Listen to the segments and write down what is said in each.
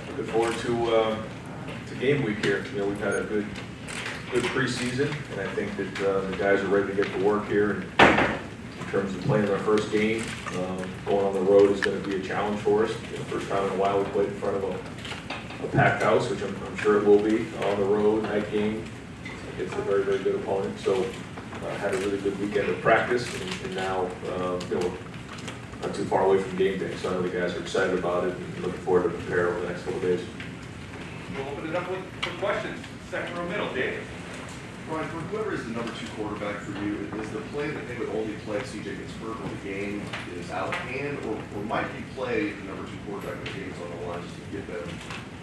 Looking forward to game week here. You know, we've had a good preseason, and I think that the guys are ready to get to work here. And in terms of playing our first game, going on the road is going to be a challenge for us. You know, first time in a while we played in front of a packed house, which I'm sure it will be on the road, night game against a very, very good opponent. So had a really good weekend of practice, and now you know, we're not too far away from game day. So I know the guys are excited about it and looking forward to prepare over the next couple of days. We'll open it up for questions. Second row middle, Dave. Brian, for whoever is the number 2 quarterback for you, is the play that they would only play C.J. Ginsburg when the game is out of hand, or might you play the number 2 quarterback when the game is on the line just to give them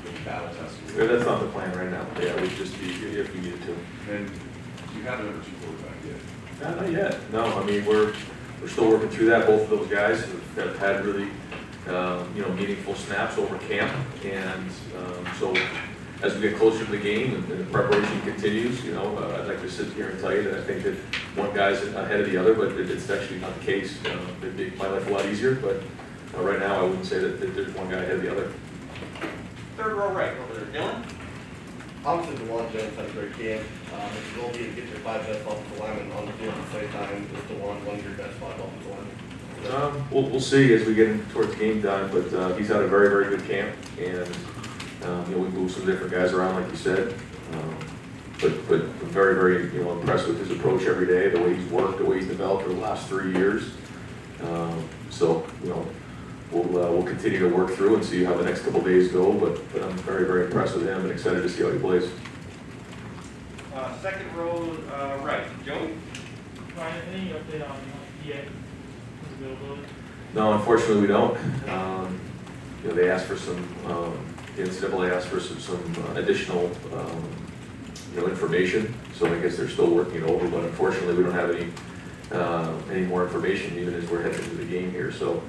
the battle test? Yeah, that's not the plan right now. Yeah, it would just be if we needed to. And do you have a number 2 quarterback yet? Not yet. No, I mean we're still working through that. Both of those guys have had really you know, meaningful snaps over camp, and so as we get closer to the game and the preparation continues, you know, I'd like to sit here and tell you that I think that one guy's ahead of the other, but it's actually not the case. It'd make my life a lot easier, but right now I wouldn't say that there's one guy ahead of the other. Third row right over there, Dylan. Obviously, DeJuan Jones had a great camp. If the goal be to get your 5 best offensive linemen on the field at the same time, is DeJuan one of your best 5 offensive linemen? We'll see as we get in towards game time, but he's had a very, very good camp, and you know, we moved some different guys around, like you said, but I'm very, very, you know, impressed with his approach every day, the way he's worked, the way he's developed over the last 3 years. So you know, we'll continue to work through and see how the next couple days go, but I'm very, very impressed with him and excited to see how he plays. Second row right, Joey. Ryan, any update on EA availability? No, unfortunately we don't. You know, they asked for some, the NCAA asked for some additional, you know, information. So I guess they're still working it over, but unfortunately we don't have any more information even as we're heading into the game here. So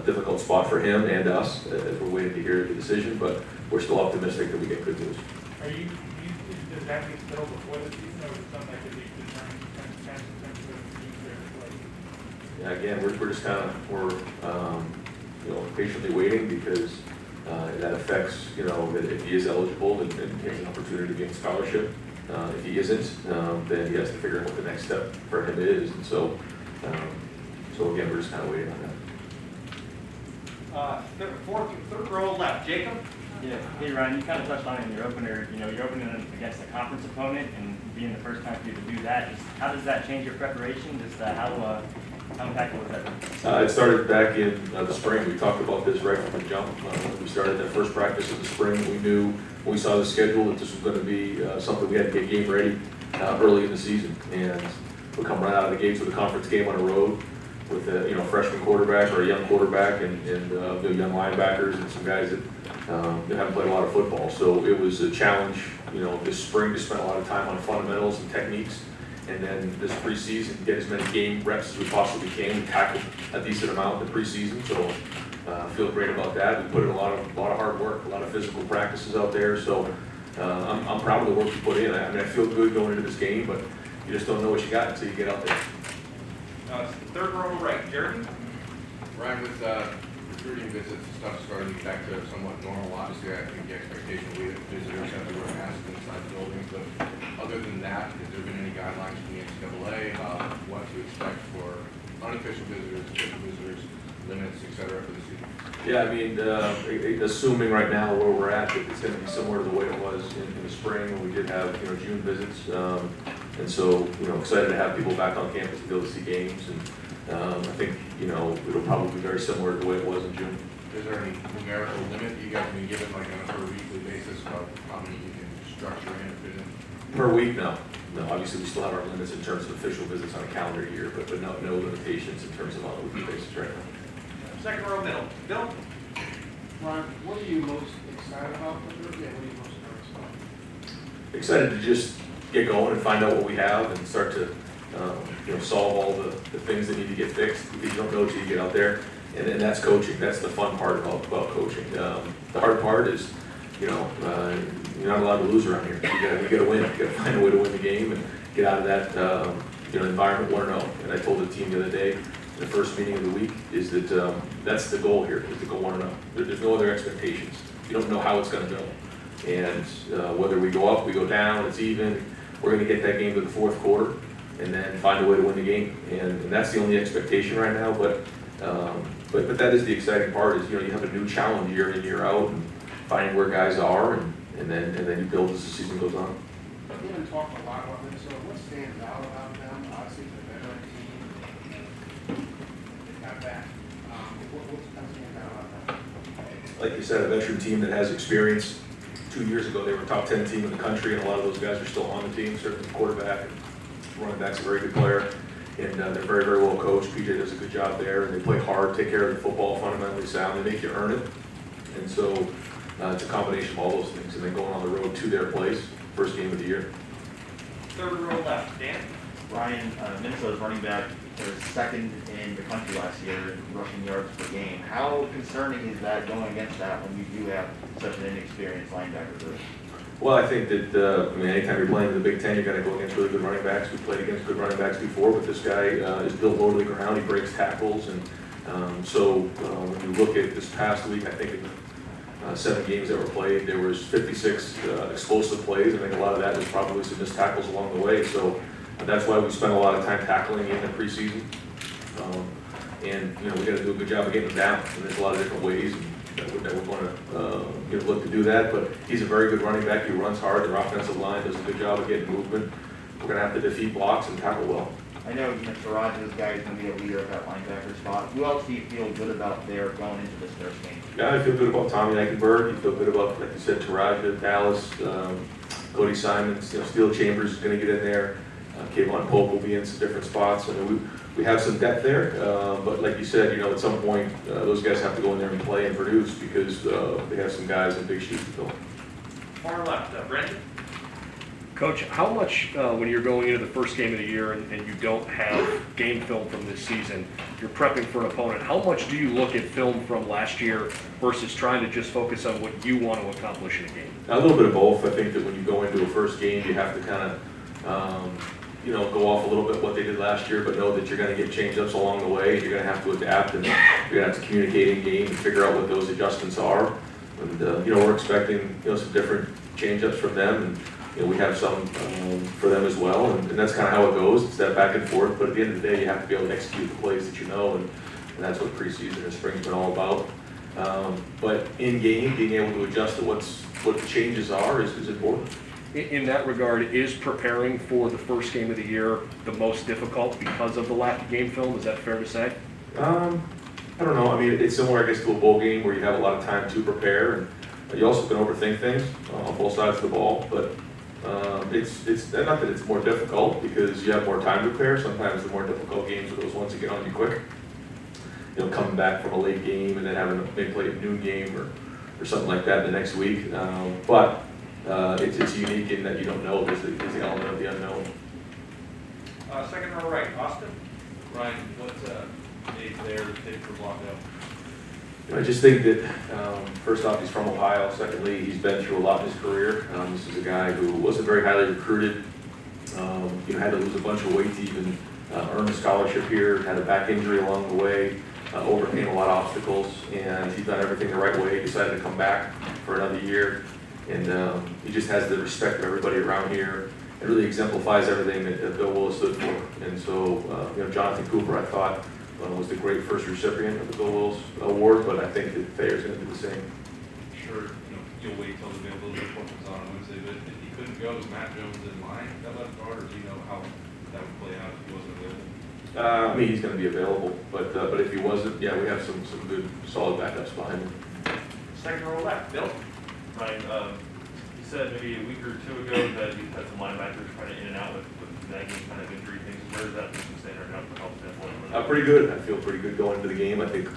difficult spot for him and us as we're waiting to hear the decision, but we're still optimistic that we get good news. Are you does that get settled before the season, or is it something that could be determined Yeah, again, we're just kind of, you know, patiently waiting because that affects, you know, that if he is eligible and he has an opportunity to gain scholarship. If he isn't, then he has to figure out what the next step for him is, and so again, we're just kind of waiting on that. Third row left, Jacob. Yeah, hey Ryan, you kind of touched on it in your opener. You know, you're opening against a conference opponent, and being the first time for you to do that, just how does that change your preparation? Just how impactful was that? It started back in the spring. We talked about this right from the jump. When we started that first practice in the spring, we knew when we saw the schedule that this was going to be something we had to get game ready early in the season, and we'll come right out of the gates with a conference game on the road with a, you know, freshman quarterback or a young quarterback and you know, young linebackers and some guys that haven't played a lot of football. So it was a challenge, you know, this spring to spend a lot of time on fundamentals and techniques, and then this preseason get as many game reps as we possibly can. We tackled a decent amount in the preseason, so I feel great about that. We put in a lot of hard work, a lot of physical practices out there. So I'm proud of the work we put in. I mean, I feel good going into this game, but you just don't know what you got until you get out there. Third row right, Jeremy. Ryan, with recruiting visits and stuff starting to get back to somewhat normal, obviously I think the expectation will be that visitors have to wear masks inside the buildings, but other than that, has there been any guidelines from the NCAA about what to expect for unofficial visitors, official visitors, limits, et cetera, for the season? Yeah, I mean, assuming right now where we're at, that it's going to be similar to the way it was in the spring when we did have, you know, June visits. And so, you know, excited to have people back on campus to be able to see games. And I think, you know, it'll probably be very similar to the way it was in June. Is there any numerical limit you guys can give it, like on a per weekly basis, about how many you can structure in or fit in? Per week, no. No, obviously we still have our limits in terms of official visits on a calendar year, but no limitations in terms of on a weekly basis right now. Second row middle, Bill. Ron, what are you most excited about for Thursday, and what are you most nervous about? Excited to just get going and find out what we have and start to you know, solve all the things that need to get fixed, because you don't know till you get out there. And that's coaching. That's the fun part about coaching. The hard part is, you know, you're not allowed to lose around here. You got to win. You got to find a way to win the game and get out of that you know, environment 1-0. And I told the team the other day, in the first meeting of the week, is that that's the goal here, is to go 1-0. There's no other expectations. You don't know how it's gonna go. And whether we go up, we go down, it's even, we're gonna get that game to the fourth quarter and then find a way to win the game. And that's the only expectation right now, but that is the exciting part, is, you know, you have a new challenge year in, year out, and finding where guys are, and then you build as the season goes on. We haven't talked a lot about Minnesota. What stands out about them? Obviously, the veteran team. They got that. What's standing out about them? Like you said, a veteran team that has experience. 2 years ago, they were a top 10 team in the country, and a lot of those guys are still on the team. Certainly the quarterback and running back's a very good player, and they're very, very well coached. PJ does a good job there, and they play hard, take care of the football, fundamentally sound. They make you earn it, and so it's a combination of all those things. And then going on the road to their place, first game of the year. Third row left, Dan? Ryan, Minnesota's running back was second in the country last year in rushing yards per game. How concerning is that going against that when you do have such an inexperienced linebacker group? Well, I think that, anytime you're playing in the Big Ten, you're going to go against really good running backs. We've played against good running backs before, but this guy is built low to the ground. He breaks tackles, and when you look at this past week, I think in the 7 games that were played, there was 56 explosive plays. I think a lot of that was probably some missed tackles along the way. So that's why we spent a lot of time tackling in the preseason. And we got to do a good job of getting him down. And there's a lot of different ways that we're going to look to do that. But he's a very good running back. He runs hard. Their offensive line does a good job of getting movement. We're going to have to defeat blocks and tackle well. I know Faraj, this guy is going to be a leader at that linebacker spot. Who else do you feel good about there going into this first game? Yeah, I feel good about Tommy Eichenberg. You feel good about, like you said, Taraja, Dallas, Cody Simons. Steel Chambers is going to get in there. Kayvon Pope will be in some different spots. I mean, we have some depth there, but like you said, at some point, those guys have to go in there and play and produce, because they have some guys in big shoes to fill. Far left, Brendan? Coach, how much, when you're going into the first game of the year and you don't have game film from this season, you're prepping for an opponent, how much do you look at film from last year versus trying to just focus on what you want to accomplish in a game? A little bit of both. I think that when you go into a first game, you have to kind of, go off a little bit what they did last year, but know that you're going to get change-ups along the way. You're going to have to adapt, and you're going to have to communicate in game and figure out what those adjustments are. And, we're expecting, some different change-ups from them, and we have some for them as well, and that's kind of how it goes. It's that back and forth, but at the end of the day, you have to be able to execute the plays that you know, and that's what preseason and spring's been all about. But in game, being able to adjust to what the changes are is important. In that regard, is preparing for the first game of the year the most difficult because of the lack of game film? Is that fair to say? I don't know. I mean, it's similar, I guess, to a bowl game where you have a lot of time to prepare, and you also can overthink things on both sides of the ball. But it's not that it's more difficult because you have more time to prepare. Sometimes the more difficult games are those ones that get on you quick. Coming back from a late game and then having to maybe play a noon game or something like that the next week. But it's unique in that you don't know. There's the element of the unknown. Second row right, Austin? Ryan, what's Nate there take for block out? I just think that, first off, he's from Ohio. Secondly, he's been through a lot in his career. This is a guy who wasn't very highly recruited. Had to lose a bunch of weight to even earn a scholarship here. Had a back injury along the way. Overcame a lot of obstacles, and he's done everything the right way. He decided to come back for another year, and he just has the respect of everybody around here. It really exemplifies everything that Bill Willis stood for. And so, Jonathan Cooper, I thought, was the great first recipient of the Bill Willis Award, but I think that Thayer's going to do the same. Sure, you'll wait till the availability report comes on Wednesday, but if he couldn't go, is Matt Jones in line that left guard, or do you know how that would play out if he wasn't available? He's going to be available, but if he wasn't, yeah, we have some good, solid backups behind him. Second row left, Bill? Ryan, you said maybe a week or two ago that you've had some linebackers kind of in and out with nagging kind of injury things. Where is that position standing right now for help standpoint? Pretty good. I feel pretty good going into the game. I think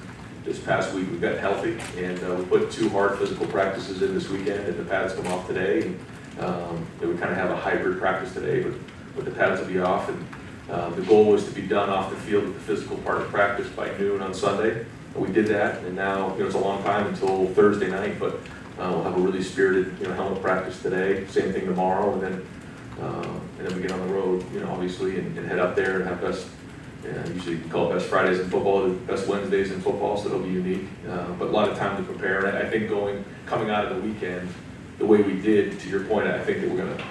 this past week we've gotten healthy, and we put 2 hard physical practices in this weekend, and the pads come off today. And we kind of have a hybrid practice today, but the pads will be off. And the goal was to be done off the field with the physical part of practice by noon on Sunday. And we did that, and now it's a long time until Thursday night, but we'll have a really spirited helmet practice today. Same thing tomorrow, and then we get on the road, obviously, and head up there and have best usually call it best Fridays in football, best Wednesdays in football, so it'll be unique. But a lot of time to prepare. And I think coming out of the weekend, the way we did, to your point, I think that we're going to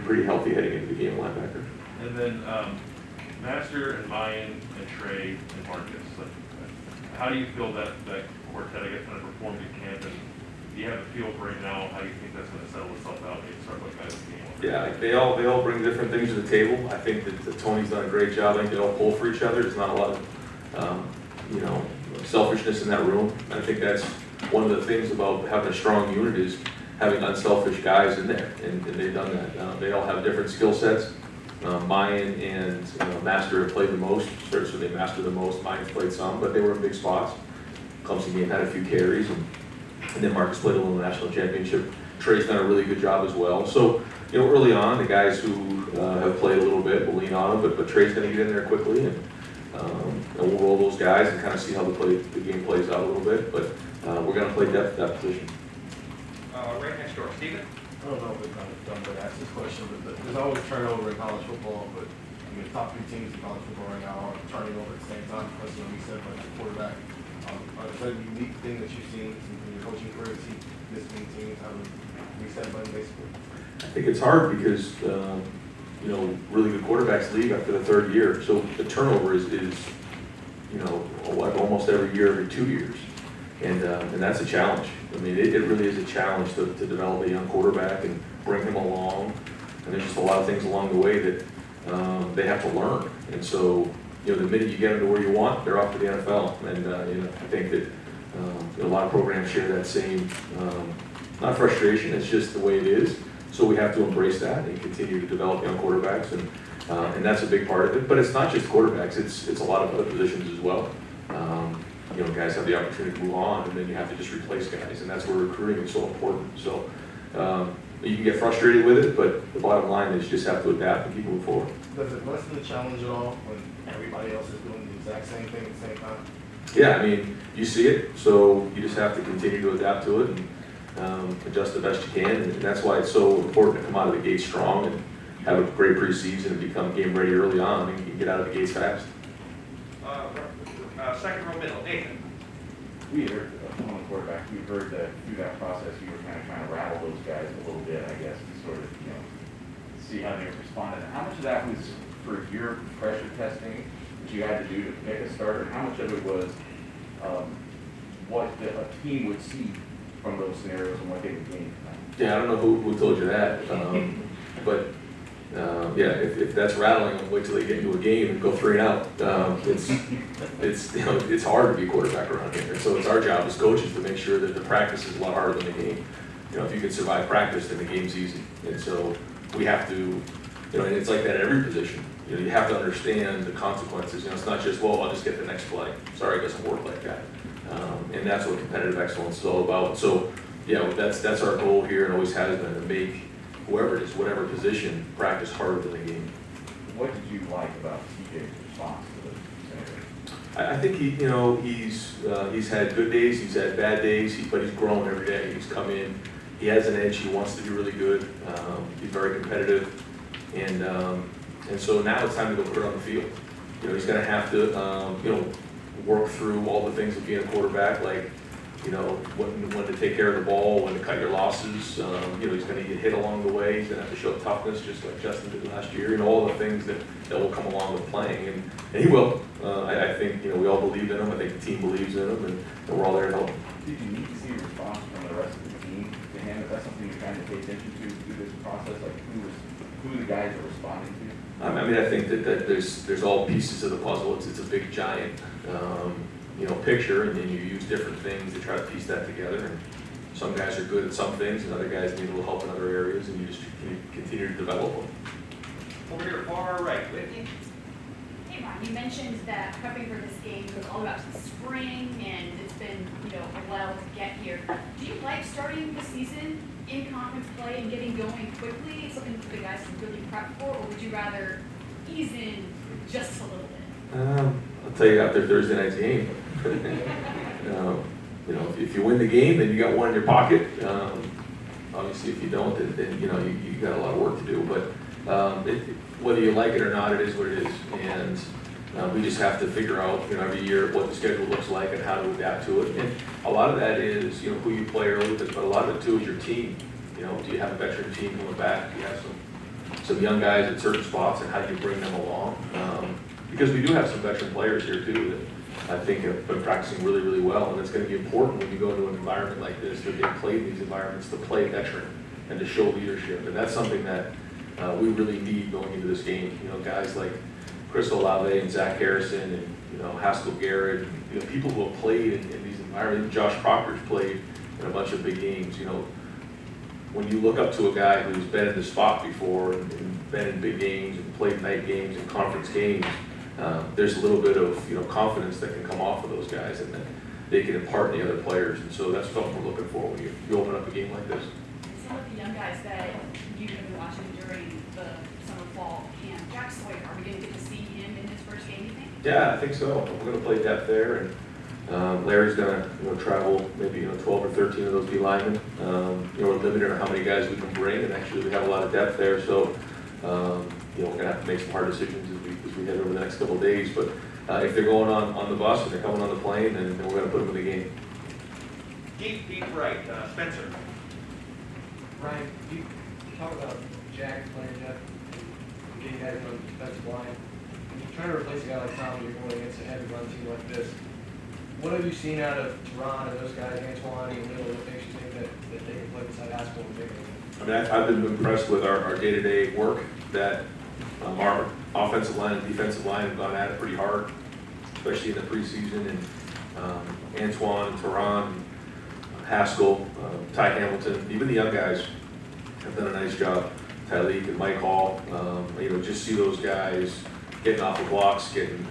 pretty healthy heading into the game linebacker. And then, Master and Mayan and Trey and Marcus, like, how do you feel that quartet, I guess, kind of performed in camp? And do you have a feel for right now how you think that's going to settle itself out and start looking at the game? Yeah, they all bring different things to the table. I think that Tony's done a great job. I think they all pull for each other. There's not a lot of, selfishness in that room. I think that's one of the things about having a strong unit is having unselfish guys in there, and they've done that. They all have different skill sets. Mayan and Master have played the most, so they mastered the most. Mayan's played some, but they were in big spots. Clemson game had a few carries, and then Marcus played a little national championship. Trey's done a really good job as well. So, early on, the guys who have played a little bit will lean on them, but Trey's going to get in there quickly, and we'll roll those guys and kind of see how the game plays out a little bit. But we're going to play depth at that position. Right next door, Stephen? I don't know if it's kind of done, but ask this question, but there's always turnover in college football, but the top 3 teams in college football right now are turning over at the same time, because when we said like the quarterback, is that a unique thing that you've seen in your coaching career to see this many teams have a reset button basically? I think it's hard because, really good quarterbacks leave after the 3rd year. So the turnover is like almost every year, every 2 years. And that's a challenge. I mean, it really is a challenge to develop a young quarterback and bring him along. And there's just a lot of things along the way that they have to learn. And so, the minute you get them to where you want, they're off to the NFL. And, I think that a lot of programs share that same, not frustration, it's just the way it is. So we have to embrace that and continue to develop young quarterbacks. And that's a big part of it. But it's not just quarterbacks, it's a lot of other positions as well. Guys have the opportunity to move on, and then you have to just replace guys, and that's where recruiting is so important. So you can get frustrated with it, but the bottom line is you just have to adapt and keep moving forward. Does it lessen the challenge at all when everybody else is doing the exact same thing at the same time? Yeah, I mean, you see it, so you just have to continue to adapt to it and adjust the best you can, and that's why it's so important to come out of the gate strong and have a great preseason and become game ready early on, and you can get out of the gates fast. Second row middle, Nathan. We heard, on the quarterback, we heard that through that process, you were kind of trying to rattle those guys a little bit, I guess, to sort of, see how they responded. How much of that was for your pressure testing that you had to do to pick a starter? How much of it was what a team would see from those scenarios and what they would gain? Yeah, I don't know who told you that, but if that's rattling them, wait till they get into a game and go 3 and out. It's hard to be a quarterback around here. So it's our job as coaches to make sure that the practice is a lot harder than the game. If you can survive practice, then the game's easy. And so we have to, and it's like that at every position. You have to understand the consequences. It's not just, well, I'll just get the next play. Sorry, it doesn't work like that. And that's what competitive excellence is all about. So, that's our goal here and always has been, to make whoever it is, whatever position, practice harder than the game. What did you like about TJ's response to the scenario? I think he's had good days, he's had bad days, but he's grown every day. He's come in, he has an edge, he wants to be really good, he's very competitive, and so now it's time to go put it on the field. He's going to have to work through all the things of being a quarterback, like when to take care of the ball, when to cut your losses. He's going to get hit along the way. He's going to have to show toughness, just like Justin did last year. All the things that will come along with playing, and he will. I think we all believe in him. I think the team believes in him, and we're all there to help him. Did you need to see a response from the rest of the team to him? Is that something you're trying to pay attention to through this process? Like who the guys are responding to? I think that there's all pieces of the puzzle. It's a big giant picture, and then you use different things to try to piece that together. And some guys are good at some things, and other guys need a little help in other areas, and you just continue to develop them. Over here, far right, Whitney. Hey Ron, you mentioned that prepping for this game was all about the spring, and it's been a while to get here. Do you like starting the season in conference play and getting going quickly? It's something for the guys to really prep for, or would you rather ease in just a little bit? I'll tell you after Thursday night's game. If you win the game, then you got one in your pocket. Obviously, if you don't, then you got a lot of work to do. But whether you like it or not, it is what it is. And We just have to figure out, every year what the schedule looks like and how to adapt to it. And a lot of that is, who you play early, but a lot of it too is your team. Do you have a veteran team coming back? Do you have some young guys at certain spots, and how do you bring them along? Because we do have some veteran players here too that I think have been practicing really, really well. And it's going to be important when you go into an environment like this, that they play in these environments, to play veteran and to show leadership. And that's something that we really need going into this game. Guys like Chris Olave and Zach Harrison and, Haskell Garrett, people who have played in these environments. Josh Proctor's played in a bunch of big games. When you look up to a guy who's been in this spot before and been in big games and played night games and conference games, there's a little bit of confidence that can come off of those guys, and that they can impart in the other players. And so that's something we're looking for when you open up a game like this. Some of the young guys that you've been watching during the summer fall camp, Jack Sawyer, are we going to get to see him in his first game, you think? Yeah, I think so. We're going to play depth there, and Larry's going to travel maybe 12 or 13 of those D linemen. We're limited on how many guys we can bring, and actually we have a lot of depth there. So we're going to have to make some hard decisions as we head over the next couple of days. But if they're going on the bus and they're coming on the plane, then we're going to put them in the game. Deep right, Spencer. Ryan, you talk about Jack playing depth and getting guys on the defensive line. When you're trying to replace a guy like Tom, you're going against a heavy run team like this. What have you seen out of Teron and those guys, Antoine and Little, that makes you think that they can play beside Haskell and Big? I mean, I've been impressed with our day-to-day work that our offensive line and defensive line have gone at it pretty hard, especially in the preseason. And Antoine, Teron, Haskell, Ty Hamilton, even the young guys have done a nice job. Tyleek and Mike Hall, just see those guys getting off the blocks, getting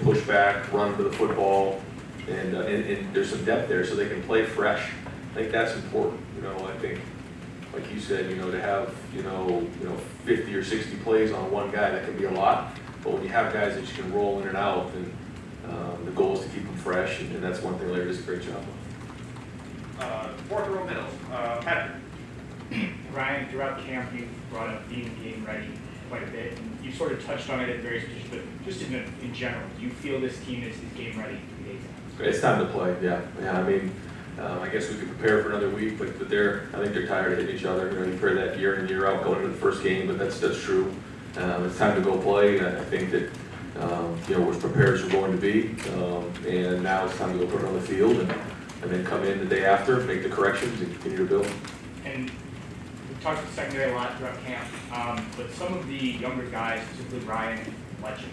pushed back, running to the football, and there's some depth there, so they can play fresh. I think that's important. I think, like you said, to have 50 or 60 plays on one guy, that can be a lot. But when you have guys that you can roll in and out, then the goal is to keep them fresh, and that's one thing Larry does a great job of. Fourth row middle, Patrick. Ryan, throughout camp, you brought up being game ready quite a bit, and you sort of touched on it at various positions, but just in general, do you feel this team is game ready for the days now? It's time to play, yeah. I mean, I guess we could prepare for another week, but I think they're tired of hitting each other. You've heard that year in, year out going into the first game, but that's true. It's time to go play, and I think that we're as prepared as we're going to be, and now it's time to go put it on the field and then come in the day after, make the corrections, and continue to build. And we talked about the secondary a lot throughout camp, but some of the younger guys, particularly Ryan and Legend,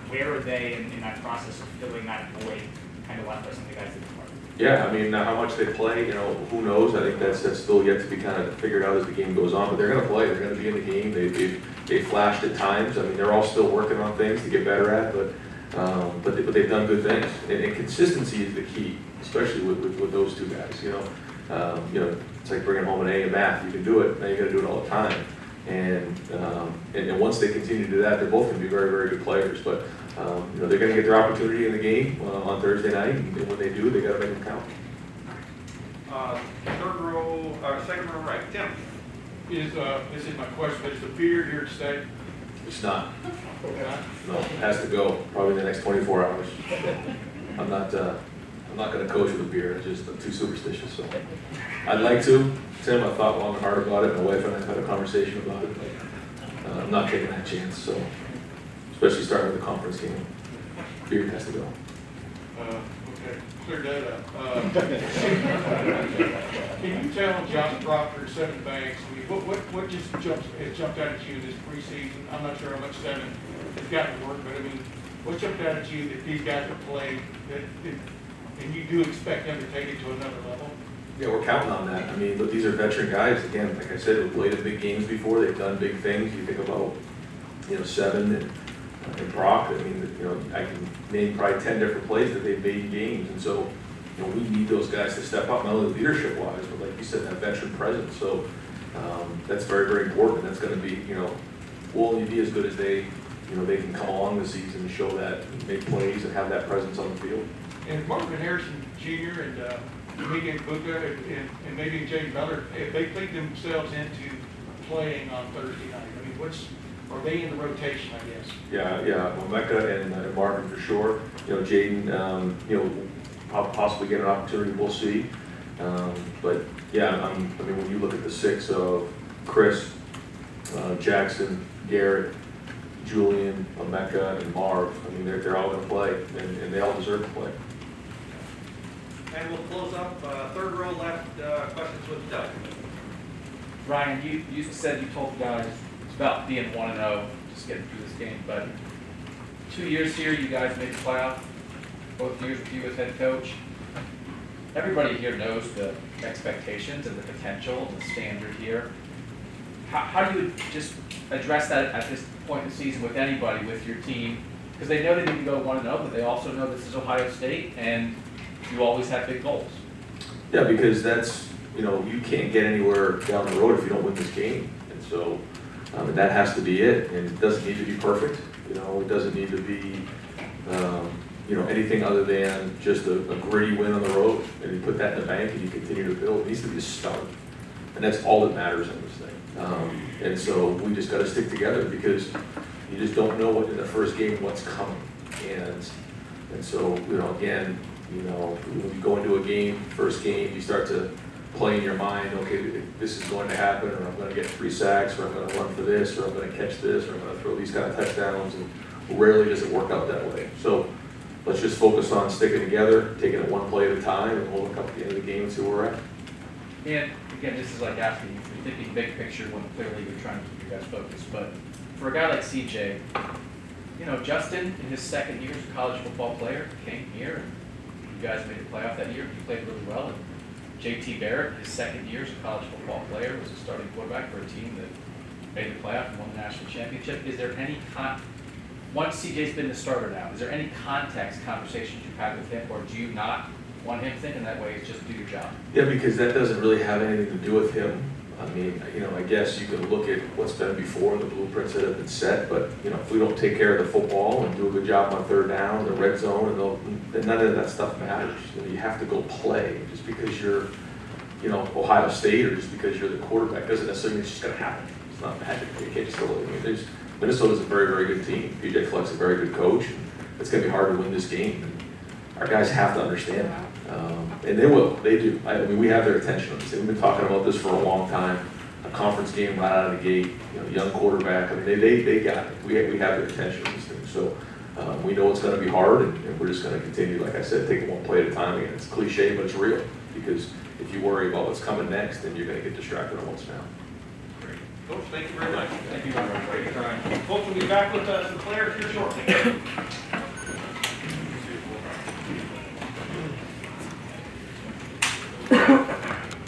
where are they in that process of filling that void kind of left by some of the guys that depart? Yeah, I mean, how much they play, who knows? I think that's still yet to be kind of figured out as the game goes on, but they're going to play. They're going to be in the game. They flashed at times. I mean, they're all still working on things to get better at, but they've done good things. And consistency is the key, especially with those two guys. It's like bringing home an A in math. You can do it. Now you got to do it all the time. And once they continue to do that, they're both going to be very, very good players. But they're going to get their opportunity in the game on Thursday night, and when they do, they got to make them count. Second row right, Tim. This is my question, but is the beard here to stay? It's not. No, it has to go probably in the next 24 hours. I'm not going to coach with a beard. I'm too superstitious. So I'd like to. Tim, I thought long and hard about it. My wife and I had a conversation about it, but I'm not taking that chance. So, especially starting with the conference game, beard has to go. Okay, clear that up. Can you tell Josh Proctor, Seven Banks, I mean, what just jumped out at you this preseason? I'm not sure how much Seven has gotten to work, but I mean, what jumped out at you that these guys have played and you do expect them to take it to another level? Yeah, we're counting on that. I mean, look, these are veteran guys. Again, like I said, they've played in big games before. They've done big things. You think about, Seven and Brock. I mean, I can name probably 10 different plays that they've made in games. And so, we need those guys to step up, not only leadership-wise, but like you said, that veteran presence. So that's very, very important. That's going to be, will only be as good as they can come along this season and show that, and make plays and have that presence on the field. And Marvin Harrison Jr. and Miguel Buca and maybe James Miller, if they played themselves into playing on Thursday night, I mean, Are they in the rotation, I guess? Yeah, well, Mecca and Marvin for sure. You know, Jaden, you know, possibly get an opportunity, we'll see. But yeah, I mean, when you look at the six of Chris, Jackson, Garrett, Julian, Mecca, and Marv, I mean, they're all gonna play, and they all deserve to play. And we'll close up, third row left, questions with Doug. Ryan, you said, you told the guys it's about being 1-0, just getting through this game, but 2 years here, you guys made the playoff, both years with you as head coach. Everybody here knows the expectations and the potential and the standard here. How do you just address that at this point in the season with anybody, with your team? Because they know they need to go 1-0, but they also know this is Ohio State, and you always have big goals. Yeah, because that's, you know, you can't get anywhere down the road if you don't win this game. And so, that has to be it. And it doesn't need to be perfect. You know, it doesn't need to be, you know, anything other than just a gritty win on the road. And you put that in the bank and you continue to build. It needs to be a start. And that's all that matters in this thing. And so we just got to stick together because you just don't know what in the first game what's coming. And so, you know, again, you know, when you go into a game, first game, you start to play in your mind, okay, this is going to happen, or I'm going to get 3 sacks, or I'm going to run for this, or I'm going to catch this, or I'm going to throw these kind of touchdowns, and rarely does it work out that way. So let's just focus on sticking together, taking it one play at a time, and we'll look up at the end of the game and see where we're at. And again, this is like asking, you're thinking big picture when clearly you're trying to keep you guys focused, but for a guy like CJ, you know, Justin, in his second year as a college football player, came here, and you guys made the playoff that year, he played really well, and JT Barrett, his second year as a college football player, was a starting quarterback for a team that made the playoff and won the national championship. Is there any, once CJ's been the starter now, is there any context conversations you've had with him, or do you not want him thinking that way, it's just do your job? Yeah, because that doesn't really have anything to do with him. I mean, you know, I guess you can look at what's been before, the blueprints that have been set, but, you know, if we don't take care of the football and do a good job on third down, the red zone, then none of that stuff matters. You know, you have to go play. Just because you're, you know, Ohio State, or just because you're the quarterback doesn't necessarily mean it's just going to happen. It's not magic. You can't just go, I mean, Minnesota's a very, very good team. PJ Fleck's a very good coach, and it's going to be hard to win this game. And our guys have to understand that. And they will, they do. I mean, we have their attention on this. We've been talking about this for a long time. A conference game right out of the gate, you know, young quarterback. I mean, they got it. We have their attention on this thing. So we know it's going to be hard, and we're just going to continue, like I said, take it one play at a time. Again, it's cliche, but it's real. Because if you worry about what's coming next, then you're going to get distracted on what's now. Great. Coach, thank you very much. Thank you very much. Great time. Folks will be back with the players here shortly.